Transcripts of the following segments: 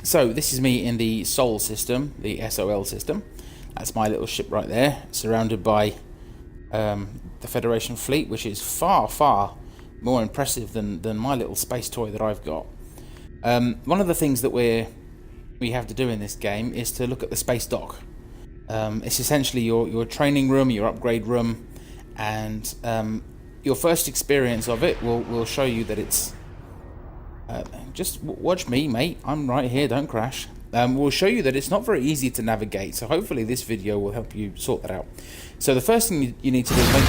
So this is me in the Sol system, the SOL system. That's my little ship right there, surrounded by the Federation fleet, which is far, far more impressive than my little space toy that I've got. One of the things that we have to do in this game is to look at the space dock. It's essentially your training room, your upgrade room, and your first experience of it will show you that it's... just watch me, mate. I'm right here, don't crash. We'll show you that it's not very easy to navigate, so hopefully this video will help you sort that out. So the first thing you need to do is make...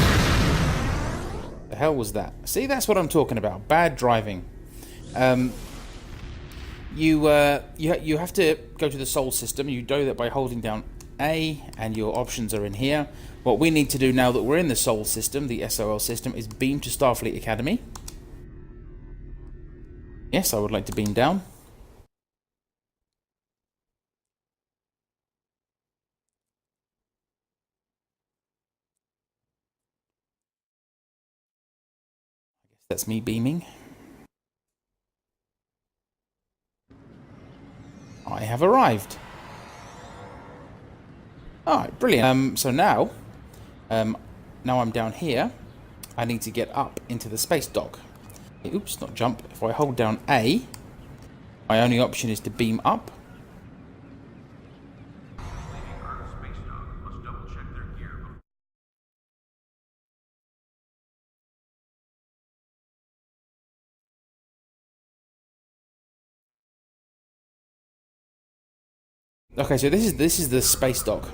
The hell was that? See, that's what I'm talking about. Bad driving. You have to go to the Sol system. You do that by holding down A, and your options are in here. What we need to do now that we're in the Sol system, the SOL system, is beam to Starfleet Academy. Yes, I would like to beam down. I guess that's me beaming. I have arrived. Alright, brilliant. So now I'm down here. I need to get up into the space dock. Oops, not jump. If I hold down A, my only option is to beam up. Okay, so this is the space dock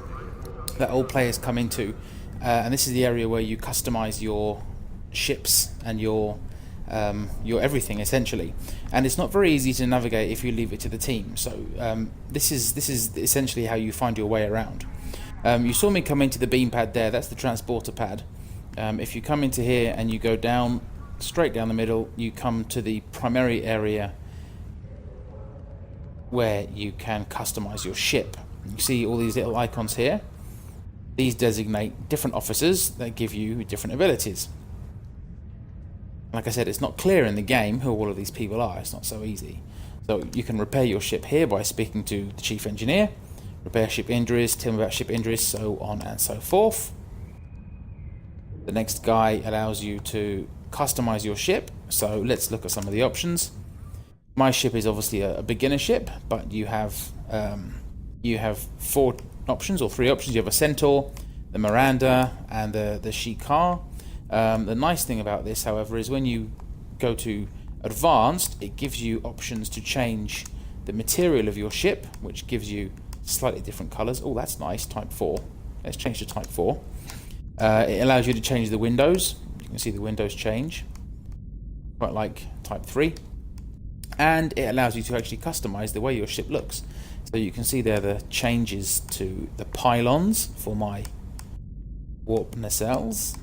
that all players come into, and this is the area where you customize your ships and your everything essentially. And it's not very easy to navigate if you leave it to the team. So this is essentially how you find your way around. You saw me come into the beam pad there. That's the transporter pad. If you come into here and you go down straight down the middle, you come to the primary area where you can customize your ship. You see all these little icons here. These designate different officers that give you different abilities. Like I said, it's not clear in the game who all of these people are. It's not so easy. So you can repair your ship here by speaking to the chief engineer, repair ship injuries, tell him about ship injuries, so on and so forth. The next guy allows you to customize your ship. So let's look at some of the options. My ship is obviously a beginner ship, but you have 4 options or 3 options. You have a Centaur, the Miranda, and the Shikar. The nice thing about this, however, is when you go to advanced, it gives you options to change the material of your ship, which gives you slightly different colors. Oh, that's nice. Type 4. Let's change to Type 4. It allows you to change the windows. You can see the windows change, quite like Type 3. And it allows you to actually customize the way your ship looks. So you can see there the changes to the pylons for my warp nacelles.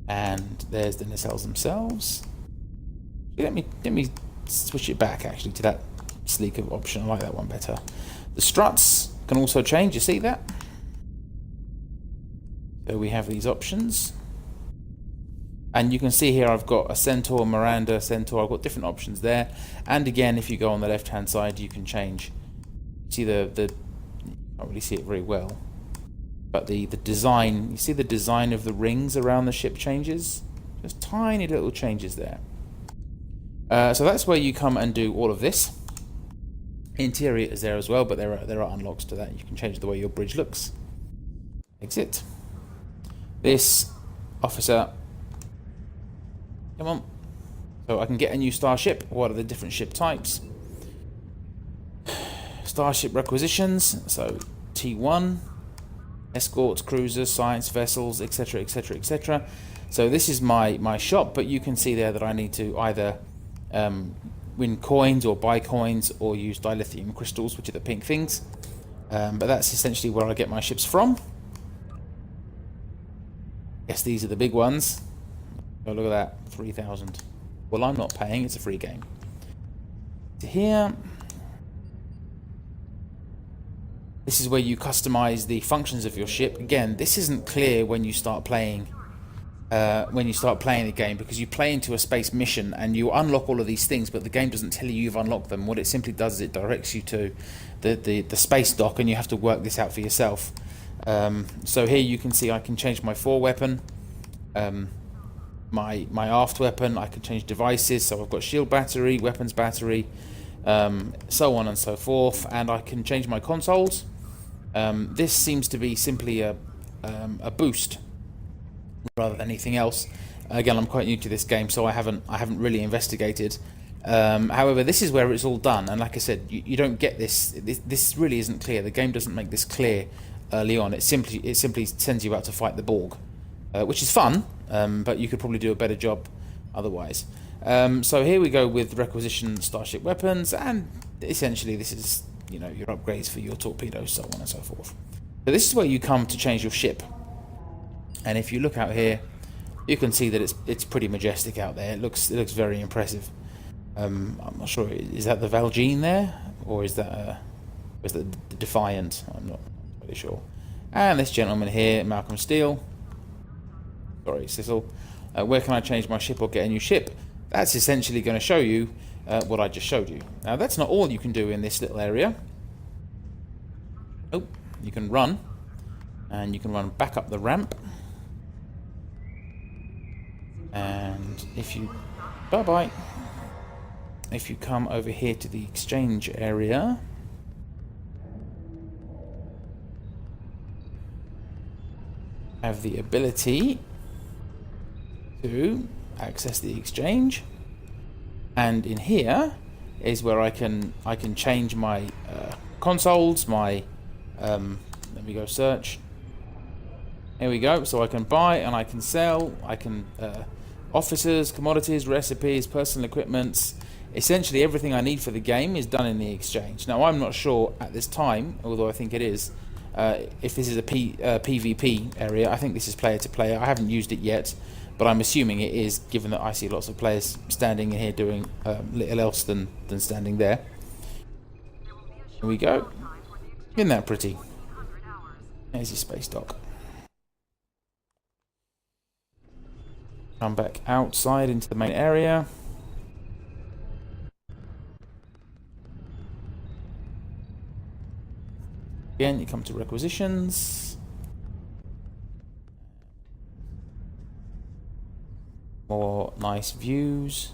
And there's the nacelles themselves. Let me switch it back actually to that sleeker option. I like that one better. The struts can also change. You see that? So we have these options. And you can see here I've got a Centaur, Miranda, Centaur. I've got different options there. And again, if you go on the left-hand side, you can change. See you can't really see it very well. But the design, you see the design of the rings around the ship changes? Just tiny little changes there. So that's where you come and do all of this. Interior is there as well, but there are unlocks to that. You can change the way your bridge looks. Exit. This officer... Come on. So I can get a new starship. What are the different ship types? Starship requisitions. So T1, escorts, cruisers, science vessels, etc., etc., etc. So this is my shop, but you can see there that I need to either win coins or buy coins or use dilithium crystals, which are the pink things. But that's essentially where I get my ships from. Yes, these are the big ones. Oh, look at that, 3,000. Well, I'm not paying, it's a free game. To here, this is where you customize the functions of your ship. Again, this isn't clear when you start playing when you start playing the game, because you play into a space mission and you unlock all of these things, but the game doesn't tell you you've unlocked them. What it simply does is it directs you to the space dock, and you have to work this out for yourself. So here you can see I can change my fore weapon, my aft weapon. I can change devices, so I've got shield battery, weapons battery, so on and so forth, and I can change my consoles. This seems to be simply a boost rather than anything else. Again, I'm quite new to this game, so I haven't really investigated. However, this is where it's all done, and like I said, you don't get this. This really isn't clear. The game doesn't make this clear early on. It simply sends you out to fight the Borg, which is fun, but you could probably do a better job otherwise. So here we go with requisition starship weapons, and essentially this is, you know, your upgrades for your torpedoes, so on and so forth. So this is where you come to change your ship. And if you look out here, you can see that it's pretty majestic out there. It looks very impressive. I'm not sure, is that the Valjean there, or is that the Defiant? I'm not really sure. And this gentleman here, Malcolm Steele. Sorry, Cecil. Where can I change my ship or get a new ship? That's essentially going to show you what I just showed you. Now that's not all you can do in this little area. Oh, you can run, and you can run back up the ramp. And if you if you come over here to the exchange area, have the ability to access the exchange, and in here is where I can change my consoles, my let me go search. Here we go. So I can buy and I can sell. I can officers, commodities, recipes, personal equipments. Essentially everything I need for the game is done in the exchange. Now I'm not sure at this time, although I think it is, if this is a PvP area. I think this is player to player. I haven't used it yet, but I'm assuming it is, given that I see lots of players standing in here doing little else than standing there. Here we go. Isn't that pretty? There's your space dock. Come back outside into the main area. Again, you come to requisitions. More nice views.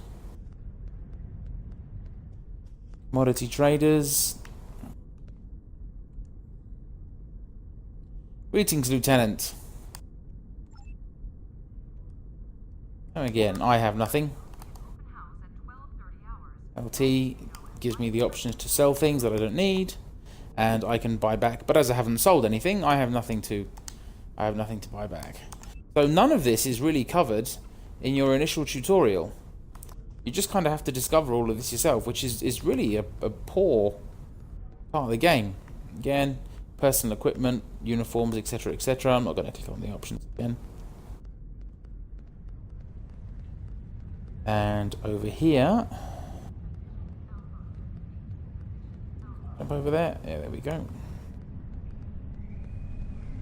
Commodity traders. Greetings, Lieutenant. And again, I have nothing. LT gives me the options to sell things that I don't need, and I can buy back. But as I haven't sold anything, I have nothing to buy back. So none of this is really covered in your initial tutorial. You just kind of have to discover all of this yourself, which is really a poor part of the game. Again, personal equipment, uniforms, etc., etc. I'm not going to click on the options again. And over here, up over there, yeah, there we go.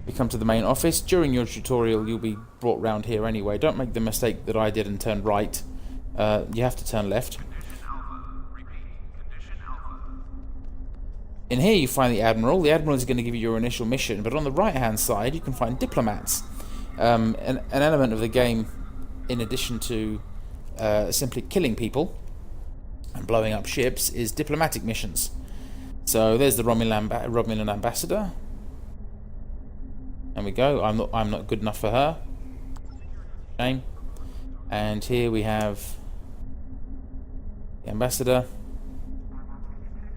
We come to the main office. During your tutorial, you'll be brought round here anyway. Don't make the mistake that I did and turn right. You have to turn left. In here you find the Admiral. The Admiral is going to give you your initial mission, but on the right-hand side you can find diplomats. An element of the game, in addition to simply killing people and blowing up ships, is diplomatic missions. So there's the Romulan ambassador. There we go. I'm not good enough for her. Shame. And here we have the ambassador,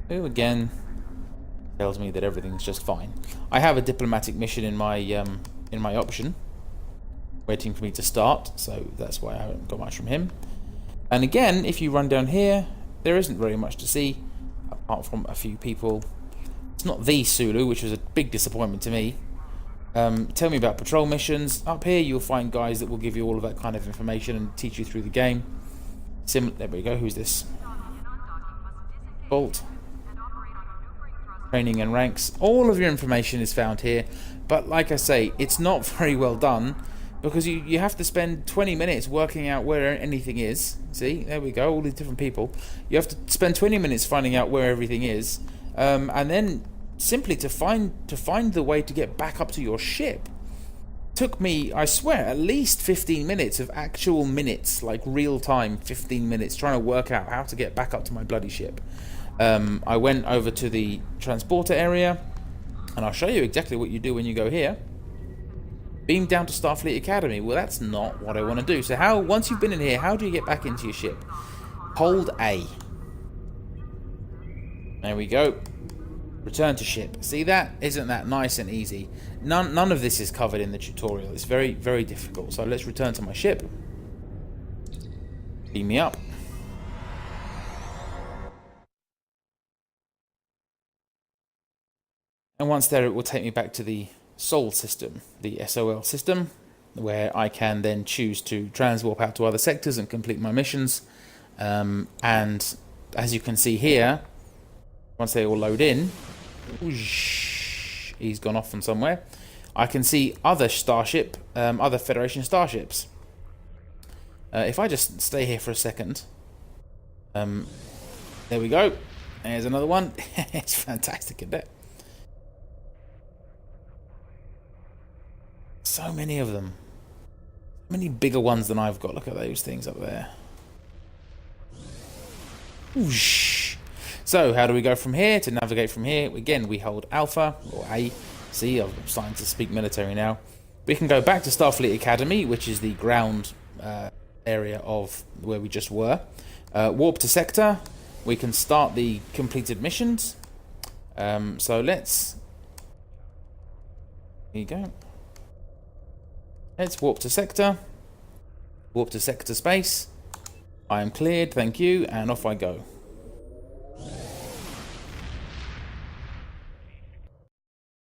who again tells me that everything's just fine. I have a diplomatic mission in my option, waiting for me to start, so that's why I haven't got much from him. And again, if you run down here, there isn't very much to see, apart from a few people. It's not the Sulu, which was a big disappointment to me. Tell me about patrol missions. Up here you'll find guys that will give you all of that kind of information and teach you through the game. There we go, who's this? Bolt. Training and ranks. All of your information is found here, but like I say, it's not very well done. Because you have to spend 20 minutes working out where anything is. See, there we go, all these different people. You have to spend 20 minutes finding out where everything is, and then simply to find the way to get back up to your ship. Took me, I swear, at least 15 minutes of actual minutes, like real time 15 minutes, trying to work out how to get back up to my bloody ship. I went over to the transporter area, and I'll show you exactly what you do when you go here. Beam down to Starfleet Academy. Well, that's not what I want to do. So once you've been in here, how do you get back into your ship? Hold A. There we go. Return to ship. See that? Isn't that nice and easy? None of this is covered in the tutorial. It's very, very difficult. So let's return to my ship. Beam me up. And once there, it will take me back to the Sol system, the SOL system, where I can then choose to transwarp out to other sectors and complete my missions. And as you can see here, once they all load in, whoosh, he's gone off from somewhere. I can see other other Federation starships. If I just stay here for a second, there we go. There's another one. It's fantastic, isn't it? So many of them. Many bigger ones than I've got. Look at those things up there. Whoosh. So, how do we go from here? To navigate from here, again, we hold Alpha, or A. See, I'm starting to speak military now. We can go back to Starfleet Academy, which is the ground area of where we just were. Warp to Sector. We can start the completed missions. So, let's... Here you go. Let's warp to Sector. Warp to Sector Space. I am cleared, thank you, and off I go.